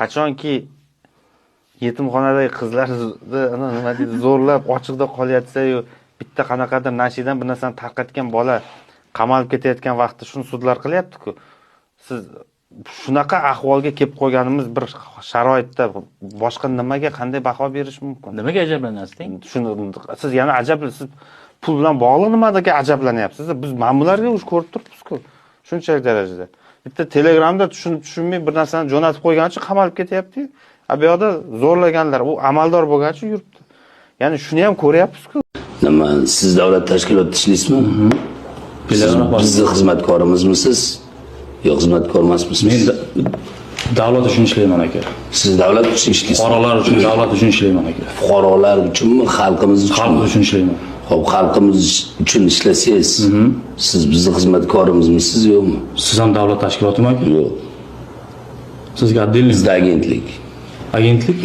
qachonki yetimxonadagi qizlarni nima deydi zo'rlab ochiqda qolyapsa-yu, bitta qanaqadir nashidan bir narsani tarqatgan bola qamalib ketayotgan vaqtda shuni sudlar qilyapti-ku. Siz shunaqa ahvolga kelib qolganimiz bir sharoitda boshqa nimaga qanday baho berish mumkin? Nimaga ajablanasizning? Shuni siz yana siz pul bilan bog'liq nimaga ajablanyapsiz? Biz ma'murlarga ush ko'rib turibmiz-ku. Shunchalik darajada. Bitta Telegramda tushunmay bir narsani jo'natib qo'ygani uchun qamalib ketyapti-yu. Bu yoqda zo'rlaganlar, u amaldor bo'lgancha yuribdi. Ya'ni shuni ham ko'ryapmiz-ku. Nima, siz davlat tashkilotida ishlaysizmi? Bizning xizmatkorimizmisiz? Yo'q, xizmatkor emasmisiz? Men davlat uchun ishlayman aka. Siz davlat uchun ishlaysiz. Fuqarolar uchun davlat uchun ishlayman aka. Fuqarolar uchunmi, xalqimiz uchunmi? Xalq uchun ishlayman. Xo'p, xalqimiz uchun ishlasangiz, siz bizning xizmatkorimizmisiz yo'qmi? Siz ham davlat tashkilotimi aka? Yo'q. Sizga отдельный Bizda agentlik. agentlik?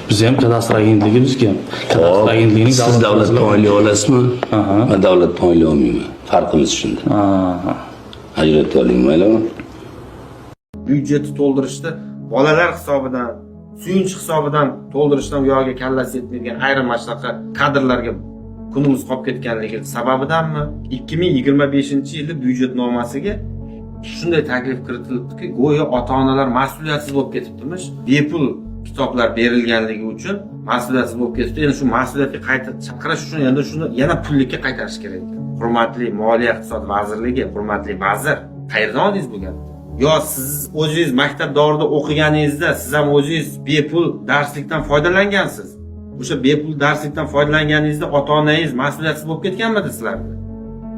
Biz ham kadastr agentligi, bizga ham. Kadastr agentligining siz davlatdan oylik olasizmi? Aha. Men davlatdan oylik olmayman. Farqimiz shunda. Aha. Ajratib oling, maylimi? Byudjetni to'ldirishda bolalar hisobidan, suyunch hisobidan to'ldirishdan u yoqqa kallasi yetmaydigan ayrim mashaqa kadrlarga kunimiz qolib ketganligi sababidanmi 2025-yilda byudjetnomasiga shunday taklif kiritilibdiki, go'yo ota-onalar mas'uliyatsiz bo'lib ketibdimish. Bepul kitoblar berilganligi uchun mas'uliyatsiz bo'lib ketibdi. Endi shu mas'uliyatga qayta chaqirish uchun endi shuni yana pullikka qaytarish kerak ekan. Hurmatli Moliya iqtisod vazirligi, hurmatli vazir, qayerdan oldingiz bu gapni? Yo siz o'zingiz maktab davrida o'qiganingizda siz ham o'zingiz bepul darslikdan foydalangansiz. O'sha bepul darslikdan foydalanganingizda ota-onangiz mas'uliyatsiz bo'lib ketganmidi sizlarga?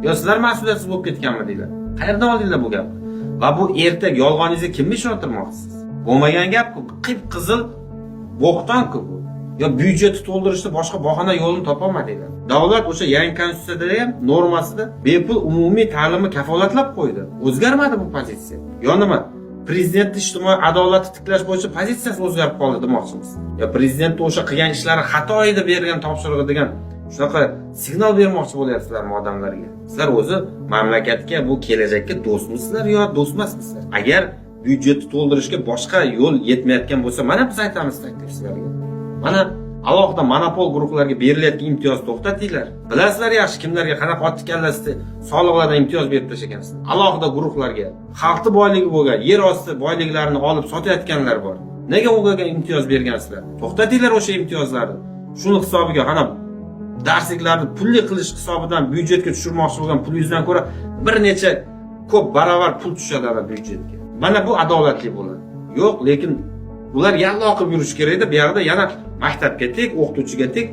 Yo sizlar mas'uliyatsiz bo'lib ketganmidinglar? Qayerdan oldinglar bu gapni? Va bu ertak yolg'oningizga kimni ishontirmoqchisiz? Bo'lmagan gap-ku, qip-qizil bo'xton-ku bu. Yo byudjetni to'ldirishda boshqa bahona yo'lini topolmadinglar. Davlat o'sha yangi konstitutsiyada ham normasida bepul umumiy ta'limni kafolatlab qo'ydi. O'zgarmadi bu pozitsiya. Yo nima? Prezident ijtimoiy adolatni tiklash bo'yicha pozitsiyasi o'zgarib qoldi demoqchimiz. Yo prezident o'sha qilgan ishlari xato edi bergan topshirig'i degan shunaqa signal bermoqchi bo'lyapsizlarmi odamlarga? Sizlar o'zi mamlakatga, bu kelajakka do'stmisizlar yo do'st emasmisizlar? Agar byudjetni to'ldirishga boshqa yo'l yetmayotgan bo'lsa, mana biz aytamiz taklif sizlarga. Mana alohida monopol guruhlarga berilayotgan imtiyoz to'xtatinglar. Bilasizlar yaxshi kimlarga qanaqa otdi kallasida soliqlardan imtiyoz berib tashlagansiz. Alohida guruhlarga, xalqni boyligi bo'lgan, yer osti boyliklarini olib sotayotganlar bor. Nega ularga imtiyoz bergansizlar? To'xtatinglar o'sha imtiyozlarni. Shuni hisobiga qana darsliklarni pulli qilish hisobidan byudjetga tushirmoqchi bo'lgan pulingizdan ko'ra bir necha ko'p baravar pul tushadi byudjetga. Mana bu adolatli bo'ladi. Yo'q, lekin ular yalla oqib yurish kerak edi. Bu yerda yana maktabga tek, o'qituvchiga tek